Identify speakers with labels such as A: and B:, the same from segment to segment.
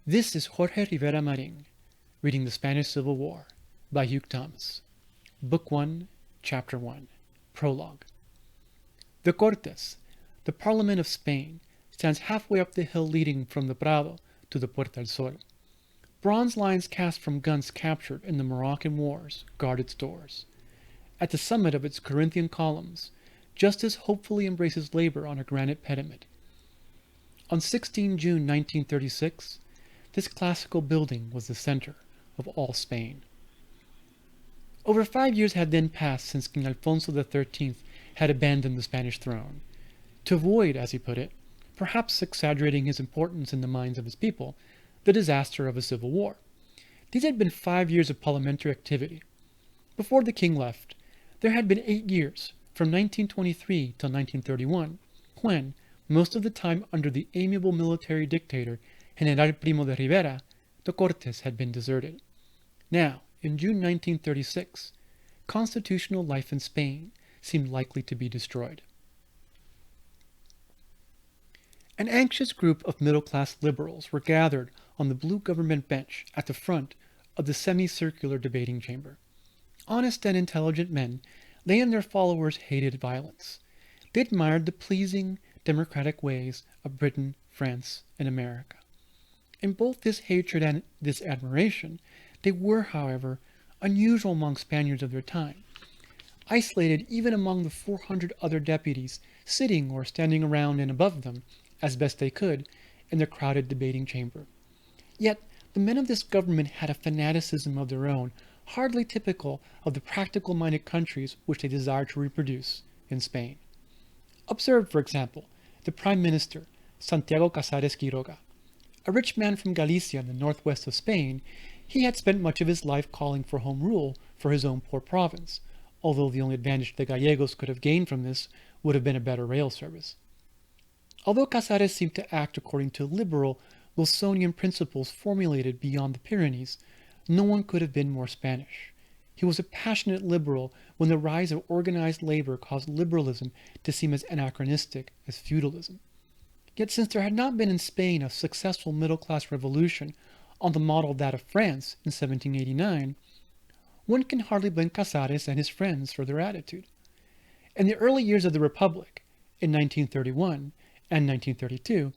A: This is Jorge Rivera Marín, reading The Spanish Civil War by Hugh Thomas. Book 1, Chapter 1, Prologue. The Cortes, the Parliament of Spain, stands halfway up the hill leading from the Prado to the Puerta del Sol. Bronze lines cast from guns captured in the Moroccan Wars guard its doors. At the summit of its Corinthian columns, justice hopefully embraces labor on a granite pediment. On 16 June 1936, this classical building was the center of all Spain. Over 5 years had then passed since King Alfonso XIII had abandoned the Spanish throne. To avoid, as he put it, perhaps exaggerating his importance in the minds of his people, the disaster of a civil war. These had been 5 years of parliamentary activity. Before the king left, there had been 8 years, from 1923 till 1931, when, most of the time under the amiable military dictator General Primo de Rivera, the Cortes had been deserted. Now, in June 1936, constitutional life in Spain seemed likely to be destroyed. An anxious group of middle-class liberals were gathered on the blue government bench at the front of the semicircular debating chamber. Honest and intelligent men, they and their followers hated violence. They admired the pleasing, democratic ways of Britain, France, and America. In both this hatred and this admiration, they were, however, unusual among Spaniards of their time, isolated even among the 400 other deputies sitting or standing around and above them, as best they could, in the crowded debating chamber. Yet the men of this government had a fanaticism of their own, hardly typical of the practical-minded countries which they desired to reproduce in Spain. Observe, for example, the Prime Minister, Santiago Casares Quiroga. A rich man from Galicia in the northwest of Spain, he had spent much of his life calling for home rule for his own poor province, although the only advantage the Gallegos could have gained from this would have been a better rail service. Although Casares seemed to act according to liberal Wilsonian principles formulated beyond the Pyrenees, no one could have been more Spanish. He was a passionate liberal when the rise of organized labor caused liberalism to seem as anachronistic as feudalism. Yet since there had not been in Spain a successful middle-class revolution on the model of that of France in 1789, one can hardly blame Casares and his friends for their attitude. In the early years of the Republic, in 1931 and 1932,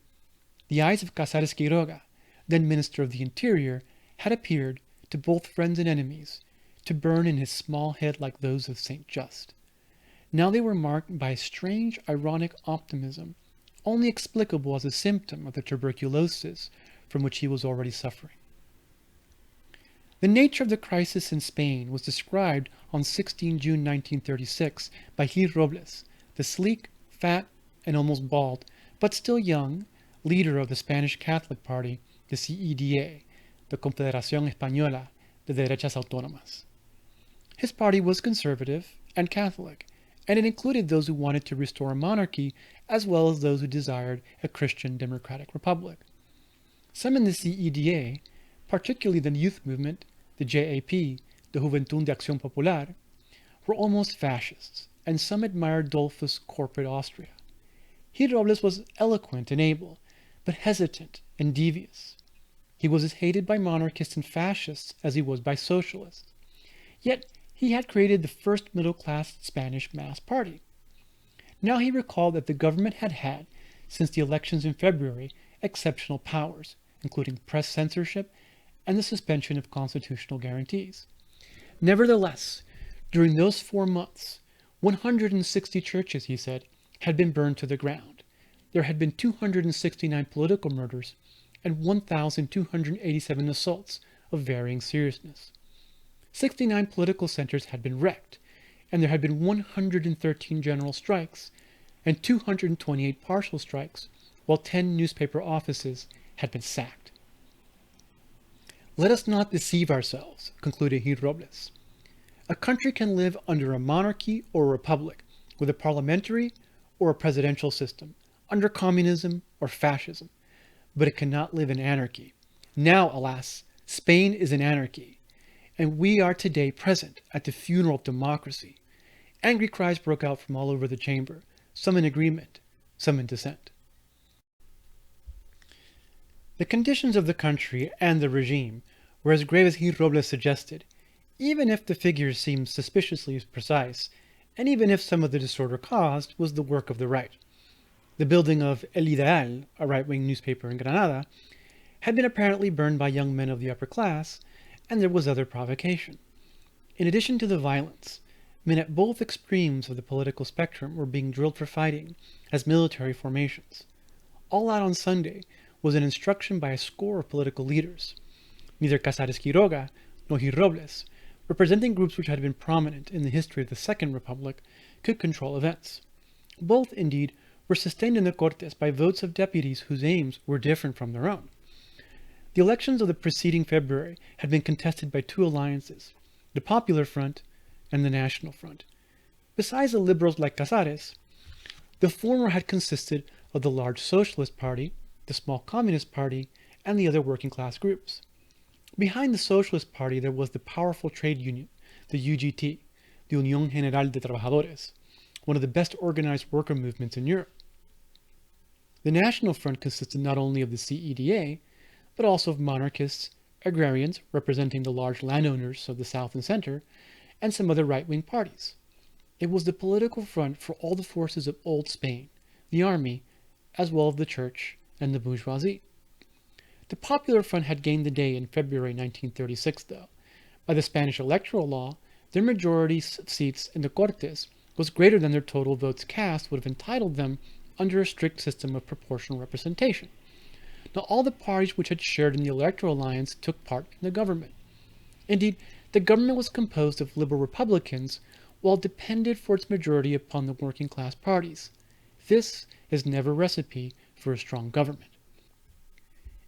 A: the eyes of Casares Quiroga, then Minister of the Interior, had appeared, to both friends and enemies, to burn in his small head like those of Saint Just. Now they were marked by a strange, ironic optimism, only explicable as a symptom of the tuberculosis from which he was already suffering. The nature of the crisis in Spain was described on 16 June 1936 by Gil Robles, the sleek, fat, and almost bald, but still young, leader of the Spanish Catholic Party, the CEDA, the Confederación Española de Derechas Autónomas. His party was conservative and Catholic, and it included those who wanted to restore a monarchy as well as those who desired a Christian democratic republic. Some in the CEDA, particularly the youth movement, the JAP, the Juventud de Acción Popular, were almost fascists, and some admired Dollfuss' corporate Austria. Gil Robles was eloquent and able, but hesitant and devious. He was as hated by monarchists and fascists as he was by socialists. Yet he had created the first middle-class Spanish mass party. Now he recalled that the government had had, since the elections in February, exceptional powers, including press censorship and the suspension of constitutional guarantees. Nevertheless, during those 4 months, 160 churches, he said, had been burned to the ground. There had been 269 political murders and 1,287 assaults of varying seriousness. 69 political centers had been wrecked, and there had been 113 general strikes and 228 partial strikes, while 10 newspaper offices had been sacked. Let us not deceive ourselves, concluded Gil Robles. A country can live under a monarchy or a republic, with a parliamentary or a presidential system, under communism or fascism, but it cannot live in anarchy. Now, alas, Spain is in anarchy, and we are today present at the funeral of democracy. Angry cries broke out from all over the chamber, some in agreement, some in dissent. The conditions of the country and the regime were as grave as Hugh Robles suggested, even if the figures seemed suspiciously precise, and even if some of the disorder caused was the work of the right. The building of El Ideal, a right-wing newspaper in Granada, had been apparently burned by young men of the upper class, and there was other provocation. In addition to the violence, men at both extremes of the political spectrum were being drilled for fighting as military formations. All out on Sunday was an instruction by a score of political leaders. Neither Casares Quiroga nor Hugh Robles, representing groups which had been prominent in the history of the Second Republic, could control events. Both, indeed, were sustained in the Cortes by votes of deputies whose aims were different from their own. The elections of the preceding February had been contested by two alliances, the Popular Front and the National Front. Besides the liberals like Casares, the former had consisted of the large Socialist Party, the small Communist Party, and the other working class groups. Behind the Socialist Party there was the powerful trade union, the UGT, the Unión General de Trabajadores, one of the best organized worker movements in Europe. The National Front consisted not only of the CEDA, but also of monarchists, agrarians representing the large landowners of the South and Center, and some other right-wing parties. It was the political front for all the forces of Old Spain, the army, as well as the church and the bourgeoisie. The Popular Front had gained the day in February 1936, though. By the Spanish electoral law, their majority of seats in the Cortes was greater than their total votes cast would have entitled them under a strict system of proportional representation. Now, all the parties which had shared in the electoral alliance took part in the government. Indeed, the government was composed of liberal Republicans, while depended for its majority upon the working class parties. This is never a recipe for a strong government.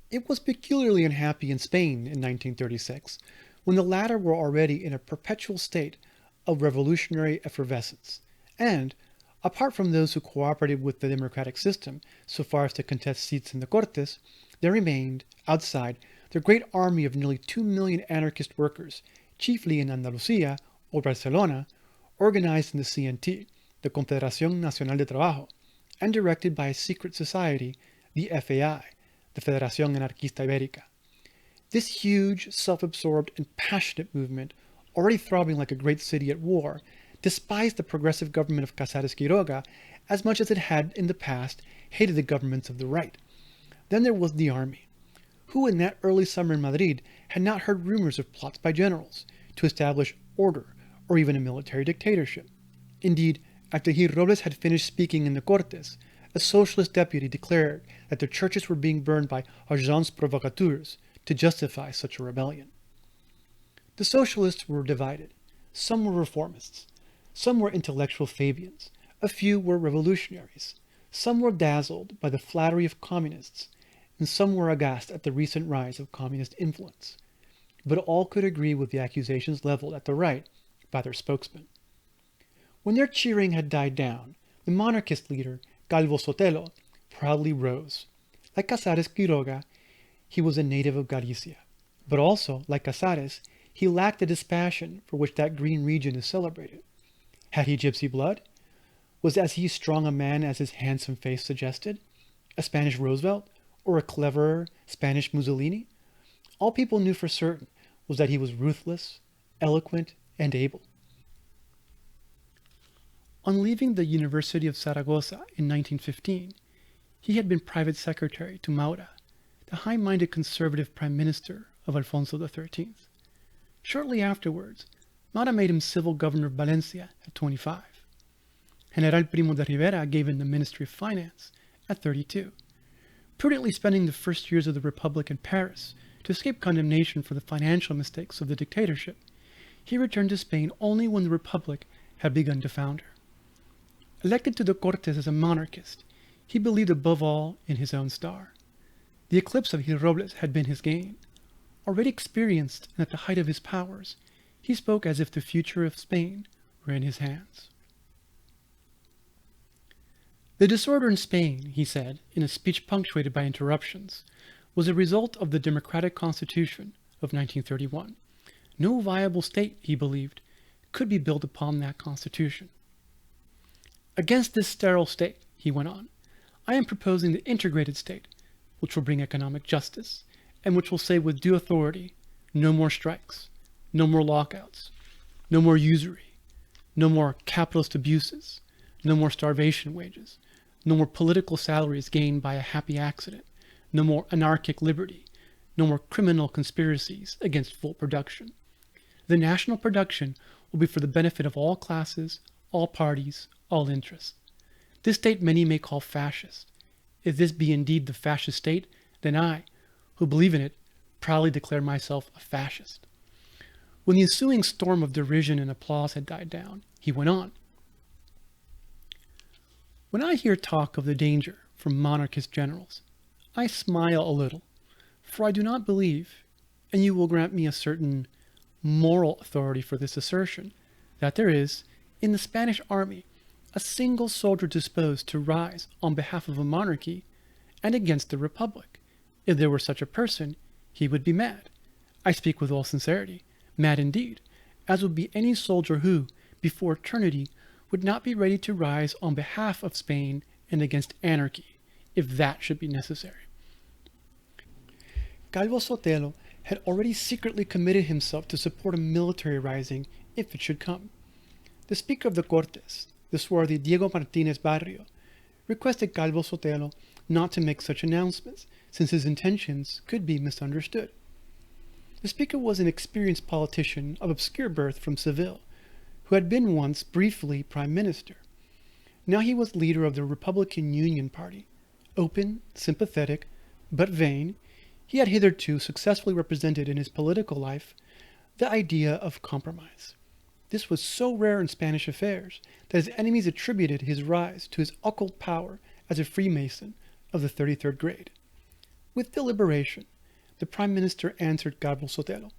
A: It was peculiarly unhappy in Spain in 1936, when the latter were already in a perpetual state of revolutionary effervescence, and, apart from those who cooperated with the democratic system so far as to contest seats in the Cortes, there remained, outside, the great army of nearly 2 million anarchist workers, chiefly in Andalusia or Barcelona, organized in the CNT, the Confederación Nacional de Trabajo, and directed by a secret society, the FAI, the Federación Anarquista Ibérica. This huge, self-absorbed, and passionate movement, already throbbing like a great city at war, despised the progressive government of Casares Quiroga as much as it had in the past hated the governments of the right. Then there was the army. Who in that early summer in Madrid had not heard rumors of plots by generals to establish order or even a military dictatorship? Indeed, after Hugh Robles had finished speaking in the Cortes, a socialist deputy declared that the churches were being burned by agents provocateurs to justify such a rebellion. The socialists were divided. Some were reformists. Some were intellectual Fabians. A few were revolutionaries. Some were dazzled by the flattery of communists, and some were aghast at the recent rise of communist influence. But all could agree with the accusations leveled at the right by their spokesman. When their cheering had died down, the monarchist leader, Calvo Sotelo, proudly rose. Like Casares Quiroga, he was a native of Galicia. But also, like Casares, he lacked the dispassion for which that green region is celebrated. Had he gypsy blood? Was as he strong a man as his handsome face suggested? A Spanish Roosevelt? Or a cleverer Spanish Mussolini? All people knew for certain was that he was ruthless, eloquent, and able. On leaving the University of Saragossa in 1915, he had been private secretary to Maura, the high-minded conservative prime minister of Alfonso XIII. Shortly afterwards, Maura made him civil governor of Valencia at 25. General Primo de Rivera gave him the Ministry of Finance at 32. Prudently spending the first years of the Republic in Paris to escape condemnation for the financial mistakes of the dictatorship, he returned to Spain only when the Republic had begun to founder. Elected to the Cortes as a monarchist, he believed above all in his own star. The eclipse of Hugh Robles had been his gain. Already experienced and at the height of his powers, he spoke as if the future of Spain were in his hands. The disorder in Spain, he said, in a speech punctuated by interruptions, was a result of the democratic constitution of 1931. No viable state, he believed, could be built upon that constitution. Against this sterile state, he went on, I am proposing the integrated state, which will bring economic justice, and which will say with due authority, no more strikes, no more lockouts, no more usury, no more capitalist abuses, no more starvation wages, no more political salaries gained by a happy accident, no more anarchic liberty, no more criminal conspiracies against full production. The national production will be for the benefit of all classes, all parties, all interests. This state many may call fascist. If this be indeed the fascist state, then I, who believe in it, proudly declare myself a fascist. When the ensuing storm of derision and applause had died down, he went on. When I hear talk of the danger from monarchist generals, I smile a little, for I do not believe, and you will grant me a certain moral authority for this assertion, that there is, in the Spanish army, a single soldier disposed to rise on behalf of a monarchy and against the republic. If there were such a person, he would be mad. I speak with all sincerity, mad indeed, as would be any soldier who, before eternity, would not be ready to rise on behalf of Spain and against anarchy, if that should be necessary. Calvo Sotelo had already secretly committed himself to support a military rising if it should come. The Speaker of the Cortes, the swarthy Diego Martinez Barrio, requested Calvo Sotelo not to make such announcements, since his intentions could be misunderstood. The Speaker was an experienced politician of obscure birth from Seville, who had been once briefly Prime Minister. Now he was leader of the Republican Union Party. Open, sympathetic, but vain, he had hitherto successfully represented in his political life the idea of compromise. This was so rare in Spanish affairs that his enemies attributed his rise to his occult power as a Freemason of the 33rd grade. With deliberation, the Prime Minister answered Calvo Sotelo,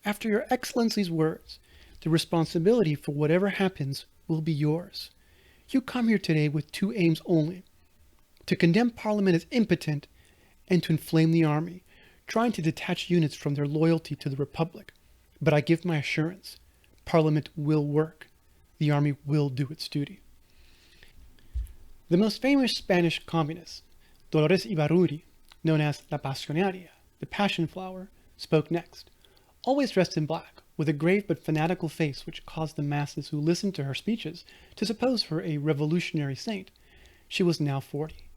A: "After your Excellency's words, the responsibility for whatever happens will be yours. You come here today with two aims only: to condemn Parliament as impotent and to inflame the army, trying to detach units from their loyalty to the Republic. But I give my assurance, Parliament will work. The army will do its duty." The most famous Spanish communist, Dolores Ibarruri, known as La Pasionaria, the Passion Flower, spoke next, always dressed in black, with a grave but fanatical face which caused the masses who listened to her speeches to suppose her a revolutionary saint. She was now 40.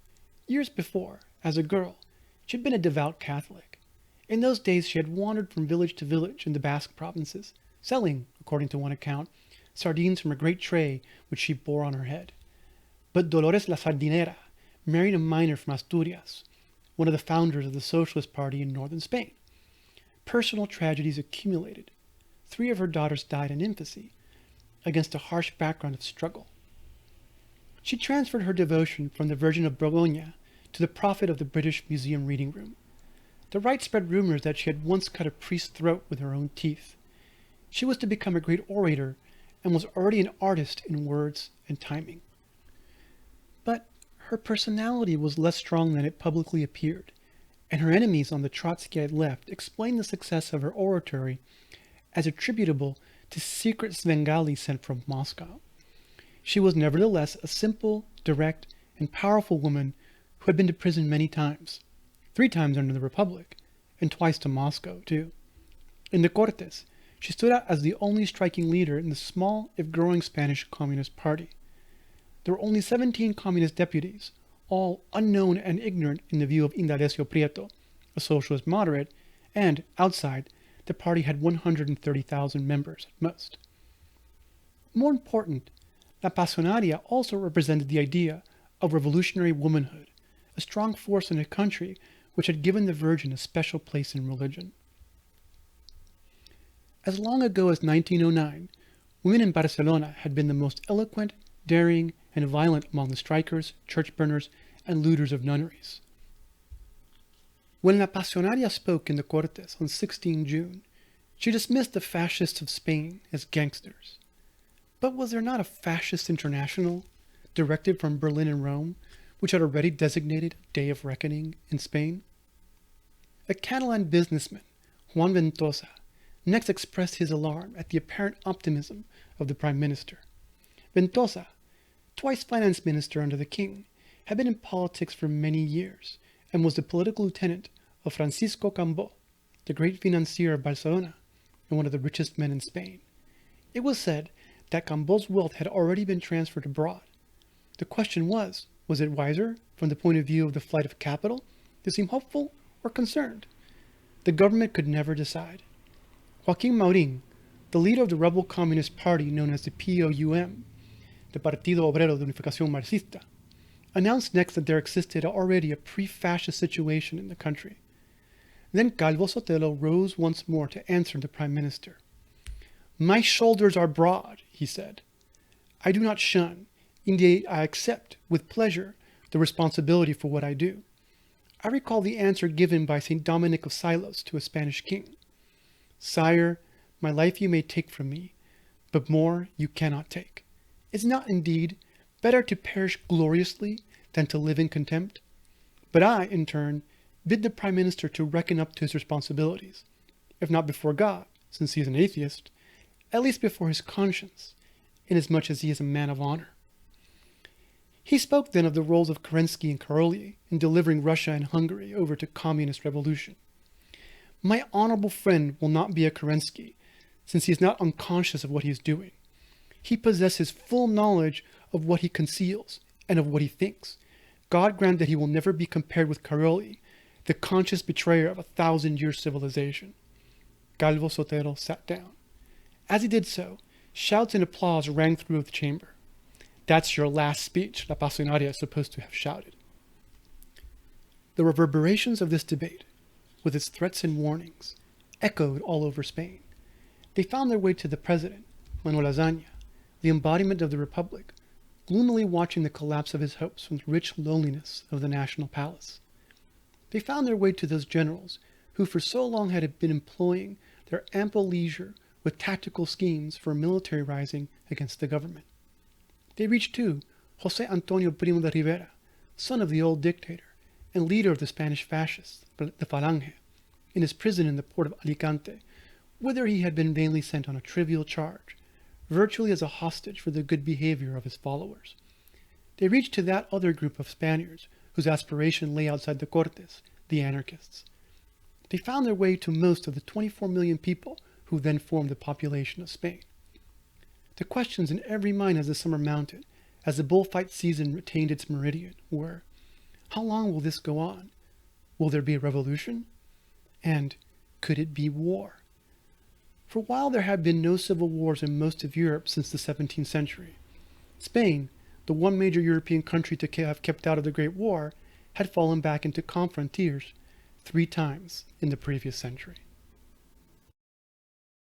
A: Years before, as a girl, she had been a devout Catholic. In those days she had wandered from village to village in the Basque provinces, selling, according to one account, sardines from a great tray which she bore on her head. But Dolores la Sardinera married a miner from Asturias, one of the founders of the Socialist Party in northern Spain. Personal tragedies accumulated. 3 of her daughters died in infancy, against a harsh background of struggle. She transferred her devotion from the Virgin of Borgoña to the prophet of the British Museum reading room. The right spread rumors that she had once cut a priest's throat with her own teeth. She was to become a great orator and was already an artist in words and timing. But her personality was less strong than it publicly appeared, and her enemies on the Trotskyite left explained the success of her oratory as attributable to secret Svengali sent from Moscow. She was nevertheless a simple, direct, and powerful woman who had been to prison many times, 3 times under the Republic, and twice to Moscow, too. In the Cortes, she stood out as the only striking leader in the small, if growing, Spanish Communist Party. There were only 17 communist deputies, all unknown and ignorant in the view of Indalecio Prieto, a socialist moderate, and, outside, the party had 130,000 members at most. More important, La Pasionaria also represented the idea of revolutionary womanhood, a strong force in a country which had given the Virgin a special place in religion. As long ago as 1909, women in Barcelona had been the most eloquent, daring, and violent among the strikers, church burners, and looters of nunneries. When La Pasionaria spoke in the Cortes on 16 June, she dismissed the fascists of Spain as gangsters. But was there not a fascist international, directed from Berlin and Rome, which had already designated a day of reckoning in Spain? A Catalan businessman, Juan Ventosa, next expressed his alarm at the apparent optimism of the Prime Minister. Ventosa, twice finance minister under the king, had been in politics for many years, and was the political lieutenant of Francisco Cambó, the great financier of Barcelona and one of the richest men in Spain. It was said that Cambó's wealth had already been transferred abroad. The question was it wiser, from the point of view of the flight of capital, to seem hopeful or concerned? The government could never decide. Joaquín Marín, the leader of the rebel communist party known as the POUM, the Partido Obrero de Unificación Marxista, announced next that there existed already a pre-fascist situation in the country. Then Calvo Sotelo rose once more to answer the prime minister. "My shoulders are broad," he said. "I do not shun, indeed I accept with pleasure the responsibility for what I do." I recall the answer given by St. Dominic of Silos to a Spanish king. "Sire, my life you may take from me, but more you cannot take. Is not indeed better to perish gloriously than to live in contempt?" But I, in turn, bid the prime minister to reckon up to his responsibilities, if not before God, since he is an atheist, at least before his conscience, inasmuch as he is a man of honor. He spoke then of the roles of Kerensky and Karolyi in delivering Russia and Hungary over to communist revolution. "My honorable friend will not be a Kerensky, since he is not unconscious of what he is doing. He possesses full knowledge of what he conceals and of what he thinks. God grant that he will never be compared with Karolyi, the conscious betrayer of 1,000-year civilization." Calvo Sotelo sat down. As he did so, shouts and applause rang through the chamber. "That's your last speech," La Pasionaria is supposed to have shouted. The reverberations of this debate, with its threats and warnings, echoed all over Spain. They found their way to the president, Manuel Azaña, the embodiment of the Republic, gloomily watching the collapse of his hopes from the rich loneliness of the national palace. They found their way to those generals who for so long had been employing their ample leisure with tactical schemes for a military rising against the government. They reached, too, José Antonio Primo de Rivera, son of the old dictator and leader of the Spanish fascists, the Falange, in his prison in the port of Alicante, whither he had been vainly sent on a trivial charge, virtually as a hostage for the good behavior of his followers. They reached to that other group of Spaniards whose aspiration lay outside the Cortes, the anarchists. They found their way to most of the 24 million people who then formed the population of Spain. The questions in every mind as the summer mounted, as the bullfight season retained its meridian, were: how long will this go on? Will there be a revolution? And could it be war? For while there had been no civil wars in most of Europe since the 17th century, Spain, the one major European country to have kept out of the Great War, had fallen back into confrontiers 3 times in the previous century.